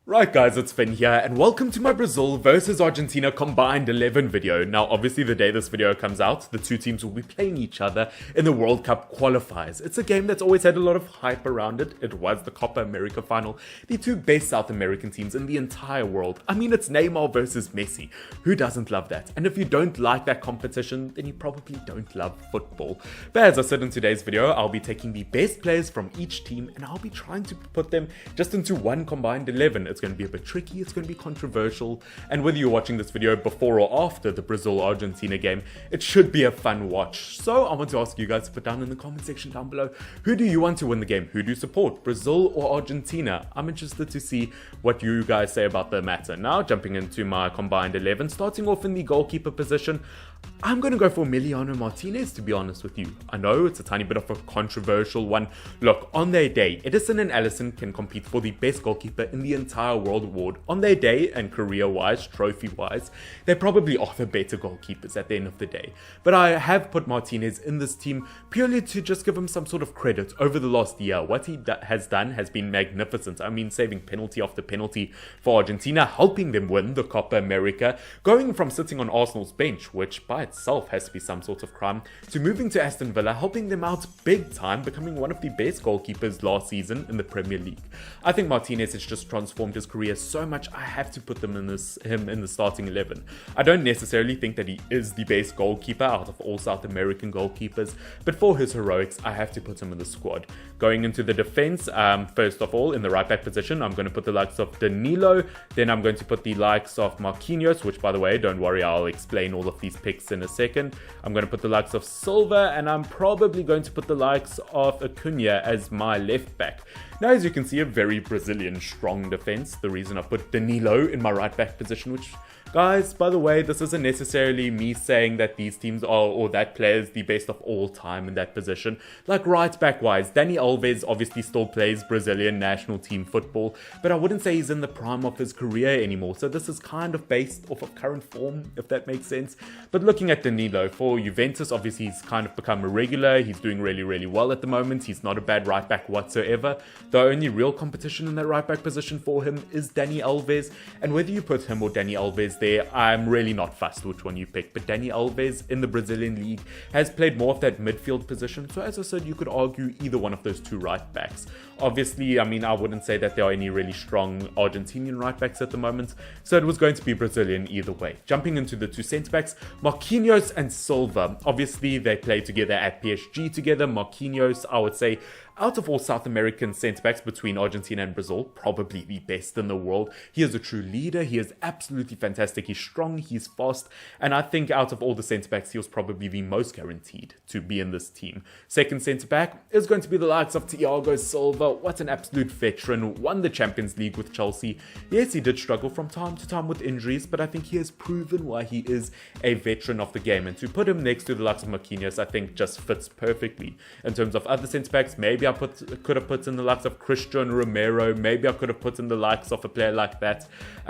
Right guys, it's Finn here and welcome to my Brazil versus Argentina Combined 11 video. Now obviously the day this video comes out, the two teams will be playing each other in the World Cup Qualifiers. It's a game that's always had a lot of hype around it. It was the Copa America final, the two best South American teams in the entire world. I mean, it's Neymar versus Messi. Who doesn't love that? And if you don't like that competition, then you probably don't love football. But as I said in today's video, I'll be taking the best players from each team and I'll be trying to put them just into one combined 11. It's going to be a bit tricky, it's going to be controversial, and whether you're watching this video before or after the Brazil-Argentina game, it should be a fun watch. So I want to ask you guys to put down in the comment section down below, who do you want to win the game? Who do you support, Brazil or Argentina? I'm interested to see what you guys say about the matter. Now jumping into my combined 11, starting off in the goalkeeper position, I'm going to go for Emiliano Martinez, to be honest with you. I know it's a tiny bit of a controversial one. Look, on their day, Edison and Alisson can compete for the best goalkeeper in the entire world award. On their day, and career-wise, trophy-wise, they probably are the better goalkeepers at the end of the day. But I have put Martinez in this team purely to just give him some sort of credit over the last year. What he has done has been magnificent. I mean, saving penalty after penalty for Argentina, helping them win the Copa America, going from sitting on Arsenal's bench, which by itself has to be some sort of crime, to moving to Aston Villa, helping them out big time, becoming one of the best goalkeepers last season in the Premier League. I think Martinez has just transformed his career so much, I have to put him in the starting 11. I don't necessarily think that he is the best goalkeeper out of all South American goalkeepers, but for his heroics, I have to put him in the squad. Going into the defense, first of all, in the right back position, I'm going to put the likes of Danilo, then I'm going to put the likes of Marquinhos, which by the way, don't worry, I'll explain all of these picks in a second. I'm going to put the likes of Silva, and I'm probably going to put the likes of Acuna as my left back. Now, as you can see, a very Brazilian strong defense. The reason I put Danilo in my right back position, which, guys, by the way, this isn't necessarily me saying that these teams are, or that player is the best of all time in that position. Like right back wise, Dani Alves obviously still plays Brazilian national team football, but I wouldn't say he's in the prime of his career anymore. So this is kind of based off of current form, if that makes sense. But looking at Danilo, for Juventus, obviously he's kind of become a regular. He's doing really, really well at the moment. He's not a bad right back whatsoever. The only real competition in that right back position for him is Dani Alves. And whether you put him or Dani Alves there, I'm really not fussed which one you pick. But Dani Alves in the Brazilian league has played more of that midfield position. So as I said, you could argue either one of those two right backs. Obviously, I mean, I wouldn't say that there are any really strong Argentinian right backs at the moment. So it was going to be Brazilian either way. Jumping into the two centre backs, Marquinhos and Silva. Obviously, they play together at PSG together. Marquinhos, I would say, out of all South American centre-backs between Argentina and Brazil, probably the best in the world. He is a true leader. He is absolutely fantastic. He's strong. He's fast. And I think out of all the centre-backs, he was probably the most guaranteed to be in this team. Second centre-back is going to be the likes of Thiago Silva. What an absolute veteran. Won the Champions League with Chelsea. Yes, he did struggle from time to time with injuries, but I think he has proven why he is a veteran of the game. And to put him next to the likes of Marquinhos, I think just fits perfectly. In terms of other centre-backs, maybe I could have put in the likes of Christian Romero. Maybe I could have put in the likes of a player like that.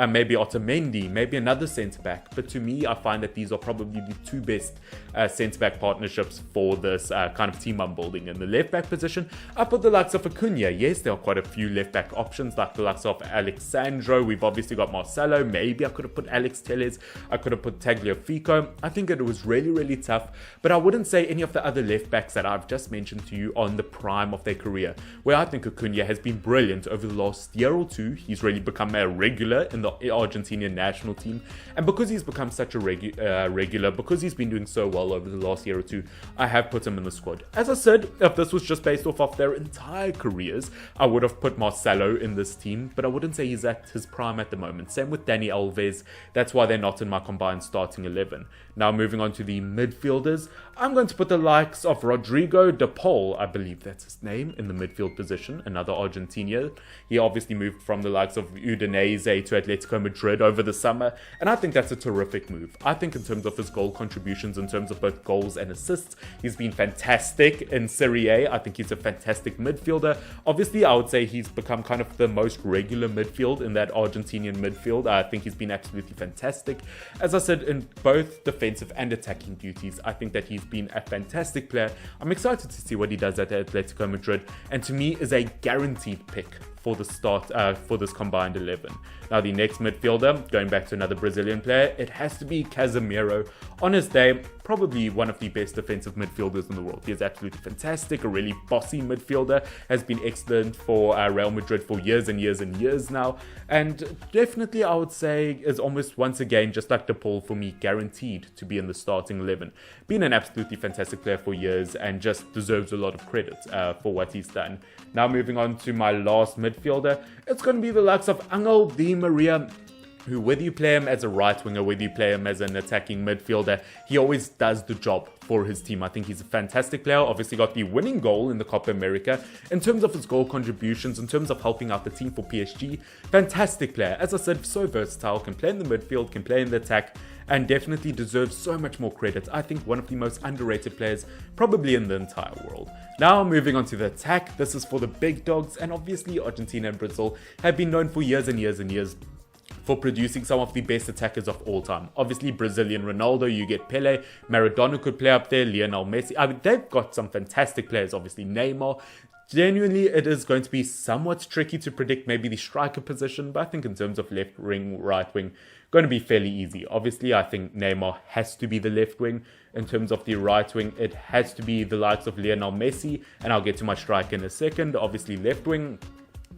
Maybe Otamendi, maybe another centre-back. But to me, I find that these are probably the two best centre-back partnerships for this kind of team I'm building. In the left-back position, I put the likes of Acuna. Yes, there are quite a few left-back options, like the likes of Alexandro. We've obviously got Marcelo. Maybe I could have put Alex Telles. I could have put Tagliafico. I think it was really, really tough. But I wouldn't say any of the other left-backs that I've just mentioned to you on the prime of their career, where I think Acuna has been brilliant over the last year or two. He's really become a regular in the Argentinian national team, and because he's become such a regular, because he's been doing so well over the last year or two, I have put him in the squad. As I said, if this was just based off of their entire careers, I would have put Marcelo in this team, but I wouldn't say he's at his prime at the moment. Same with Dani Alves. That's why they're not in my combined starting 11. Now moving on to the midfielders, I'm going to put the likes of Rodrigo De Paul, I believe that's his name, in the midfield position, another Argentinian. He obviously moved from the likes of Udinese to Atletico Madrid over the summer, and I think that's a terrific move. I think in terms of his goal contributions, in terms of both goals and assists, he's been fantastic in Serie A. I think he's a fantastic midfielder. Obviously, I would say he's become kind of the most regular midfield in that Argentinian midfield. I think he's been absolutely fantastic. As I said, in both defensive and attacking duties, I think that he's been a fantastic player. I'm excited to see what he does at Atletico Madrid, and to me is a guaranteed pick for the start for this combined 11. Now the next midfielder, going back to another Brazilian player, it has to be Casimiro. On his day, probably one of the best defensive midfielders in the world. He is absolutely fantastic, a really bossy midfielder, has been excellent for Real Madrid for years and years and years now, and definitely I would say is almost once again, just like De Paul for me, guaranteed to be in the starting 11. Been an absolutely fantastic player for years and just deserves a lot of credit for what he's done. Now moving on to my last midfielder, it's going to be the likes of Angel Di Maria, who, whether you play him as a right winger, whether you play him as an attacking midfielder, he always does the job for his team. I think he's a fantastic player. Obviously got the winning goal in the Copa America. In terms of his goal contributions, in terms of helping out the team for PSG, fantastic player. As I said, so versatile, can play in the midfield, can play in the attack, and definitely deserves so much more credit. I think one of the most underrated players probably in the entire world. Now moving on to the attack, this is for the big dogs, and obviously Argentina and Brazil have been known for years and years and years for producing some of the best attackers of all time. Obviously Brazilian Ronaldo, you get Pele, Maradona could play up there, Lionel Messi. I mean, they've got some fantastic players, obviously Neymar. Genuinely, it is going to be somewhat tricky to predict maybe the striker position, but I think in terms of left wing, right wing, going to be fairly easy. Obviously, I think Neymar has to be the left wing. In terms of the right wing, it has to be the likes of Lionel Messi, and I'll get to my striker in a second. Obviously, left wing,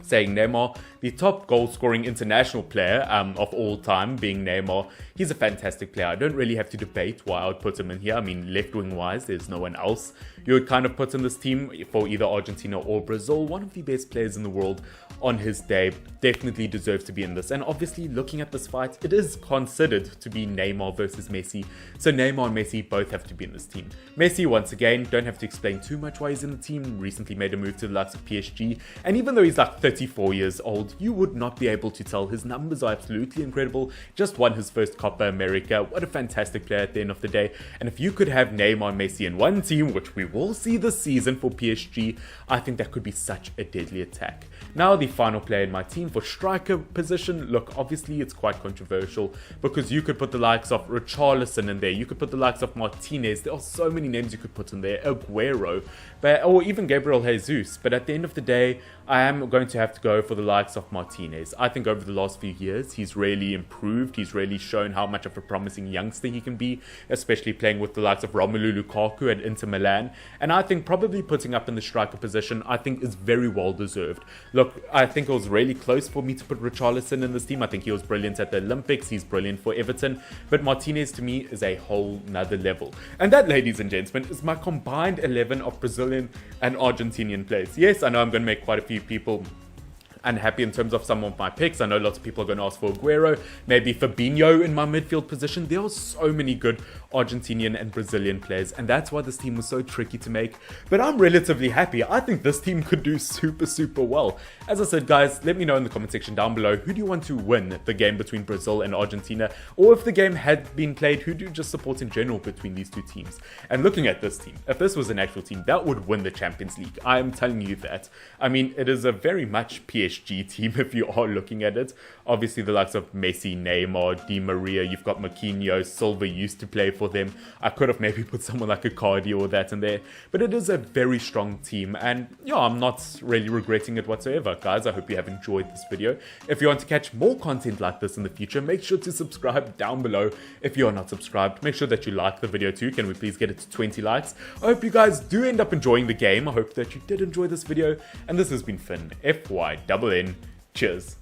saying Neymar, the top goal-scoring international player of all time being Neymar. He's a fantastic player. I don't really have to debate why I would put him in here. I mean, left-wing-wise, there's no one else you would kind of put in this team for either Argentina or Brazil. One of the best players in the world on his day, definitely deserves to be in this. And obviously, looking at this fight, it is considered to be Neymar versus Messi. So Neymar and Messi both have to be in this team. Messi, once again, don't have to explain too much why he's in the team. Recently made a move to the likes of PSG. And even though he's like 34 years old, you would not be able to tell. His numbers are absolutely incredible. Just won his first Copa America. What a fantastic player at the end of the day. And if you could have Neymar and Messi in one team, which we will see this season for PSG, I think that could be such a deadly attack. Now the final player in my team for striker position, look, obviously it's quite controversial because you could put the likes of Richarlison in there, you could put the likes of Martinez, there are so many names you could put in there, Aguero, or even Gabriel Jesus, but at the end of the day, I am going to have to go for the likes of Martinez. I think over the last few years, he's really improved, he's really shown how much of a promising youngster he can be, especially playing with the likes of Romelu Lukaku at Inter Milan, and I think probably putting up in the striker position, I think is very well deserved. Look, I think it was really close for me to put Richarlison in this team. I think he was brilliant at the Olympics. He's brilliant for Everton. But Martinez, to me, is a whole nother level. And that, ladies and gentlemen, is my combined 11 of Brazilian and Argentinian players. Yes, I know I'm going to make quite a few people unhappy in terms of some of my picks. I know lots of people are going to ask for Aguero, maybe Fabinho in my midfield position. There are so many good Argentinian and Brazilian players, and that's why this team was so tricky to make. But I'm relatively happy. I think this team could do super well. As I said, guys, let me know in the comment section down below, who do you want to win the game between Brazil and Argentina? Or if the game had been played, who do you just support in general between these two teams? And looking at this team, if this was an actual team, that would win the Champions League. I am telling you that. I mean, it is a very much PSG team if you are looking at it. Obviously, the likes of Messi, Neymar, Di Maria, you've got Marquinhos, Silva used to play for them. I could have maybe put someone like Icardi or that in there, but it is a very strong team, and yeah, I'm not really regretting it whatsoever. Guys, I hope you have enjoyed this video. If you want to catch more content like this in the future, make sure to subscribe down below. If you are not subscribed, make sure that you like the video too. Can we please get it to 20 likes? I hope you guys do end up enjoying the game. I hope that you did enjoy this video, and this has been Finn, FYNN. Cheers.